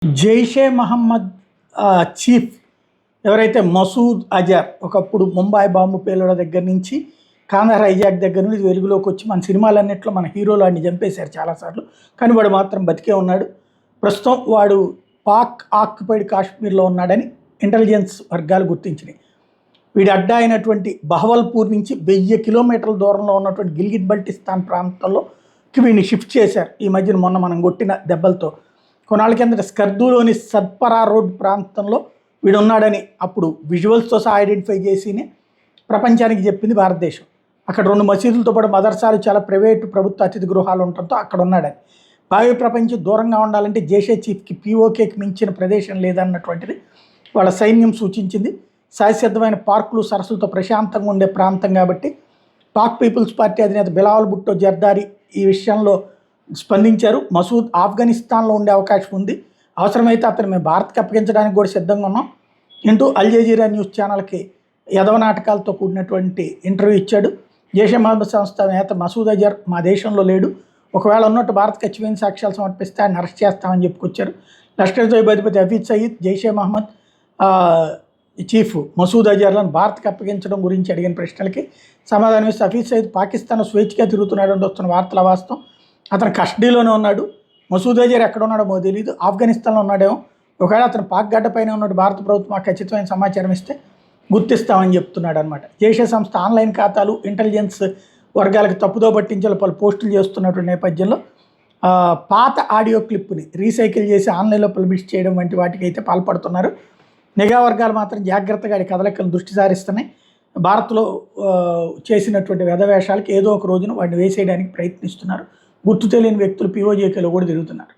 Jaish-e Mohammed chief ఎవరైతే మసూద్ అజర్ ఒకప్పుడు Mumbai bomb పేలుడ దగ్గర నుంచి కాందహార్ హైజాక్ దగ్గర నుంచి వెలుగులోకి వచ్చి మన సినిమాలన్నింటిలో మన హీరోలు అన్ని చంపేశారు చాలాసార్లు. కానీ వాడు మాత్రం బతికే ఉన్నాడు. ప్రస్తుతం వాడు పాక్ ఆక్యుపైడ్ కాశ్మీర్లో ఉన్నాడని ఇంటెలిజెన్స్ వర్గాలు గుర్తించినాయి. వీడి అడ్డా అయినటువంటి బహవల్పూర్ నుంచి 1000 కిలోమీటర్ల దూరంలో ఉన్నటువంటి గిల్గిట్ బల్టిస్తాన్ ప్రాంతంలోకి వీడిని షిఫ్ట్ చేశారు. ఈ మధ్యన మొన్న మనం కొట్టిన దెబ్బలతో కొన్నాళ్ళ కిందట స్కర్దూలోని సద్పరా రోడ్ ప్రాంతంలో వీడు ఉన్నాడని అప్పుడు విజువల్స్తో సహా ఐడెంటిఫై చేసి ప్రపంచానికి చెప్పింది భారతదేశం. అక్కడ 2 మసీదులతో పాటు మదర్సాలు, చాలా ప్రైవేటు ప్రభుత్వ అతిథి గృహాలు ఉండటంతో అక్కడ ఉన్నాడని. భావి ప్రపంచం దూరంగా ఉండాలంటే జైషే చీఫ్కి పీఓకేకి మించిన ప్రదేశం లేదన్నటువంటిది వాళ్ళ సైన్యం సూచించింది. సహసిద్ధమైన పార్కులు, సరస్సులతో ప్రశాంతంగా ఉండే ప్రాంతం కాబట్టి పాక్ పీపుల్స్ పార్టీ అధినేత బిలావల్ భుట్టో జర్దారీ ఈ విషయంలో స్పందించారు. మసూద్ ఆఫ్ఘనిస్తాన్లో ఉండే అవకాశం ఉంది, అవసరమైతే అతను మేము భారత్కి అప్పగించడానికి కూడా సిద్ధంగా ఉన్నాం అంటూ అల్ జజీరా న్యూస్ ఛానల్కి యదవ నాటకాలతో కూడినటువంటి ఇంటర్వ్యూ ఇచ్చాడు. జైషే మహమ్మద్ సంస్థ నేత మసూద్ అజర్ మా దేశంలో లేడు, ఒకవేళ ఉన్నట్టు భారత్కి ఖచ్చితమైన సాక్ష్యాలు సమర్పిస్తే ఆయన అరెస్ట్ చేస్తామని చెప్పుకొచ్చారు. లష్కర్ తోయిబా అధిపతి హఫీజ్ సయీద్ జైషే మహమ్మద్ చీఫ్ మసూద్ అజర్లను భారత్కి అప్పగించడం గురించి అడిగిన ప్రశ్నలకి సమాధానం ఇస్తే హఫీజ్ సయీద్ పాకిస్తాన్ స్వేచ్ఛగా తిరుగుతున్నాడని వస్తున్న వార్తల వాస్తవం, అతను కస్టడీలోనే ఉన్నాడు. మసూద్ అజర్ ఎక్కడ ఉన్నాడో మాకు తెలియదు, ఆఫ్ఘనిస్తాన్లో ఉన్నాడేమో. ఒకవేళ అతను పాక్ గడ్డపైన ఉన్నాడు, భారత ప్రభుత్వం మాకు ఖచ్చితమైన సమాచారం ఇస్తే గుర్తిస్తామని చెప్తున్నాడు అనమాట. జైషే సంస్థ ఆన్లైన్ ఖాతాలు, ఇంటెలిజెన్స్ వర్గాలకు తప్పుదో పట్టించాలి పలు పోస్టులు చేస్తున్నటువంటి నేపథ్యంలో పాత ఆడియో క్లిప్ని రీసైకిల్ చేసి ఆన్లైన్లో పబ్లిష్ చేయడం వంటి వాటికి అయితే పాల్పడుతున్నారు. నిఘా వర్గాలు మాత్రం జాగ్రత్తగా కదలికలను దృష్టి సారిస్తున్నాయి. భారత్లో చేసినటువంటి వ్యధవేషాలకి ఏదో ఒక రోజున వాడిని వేసేయడానికి ప్రయత్నిస్తున్నారు. గుర్తు తెలియని వ్యక్తులు పీఓజేకేలో కూడా తిరుగుతున్నారు.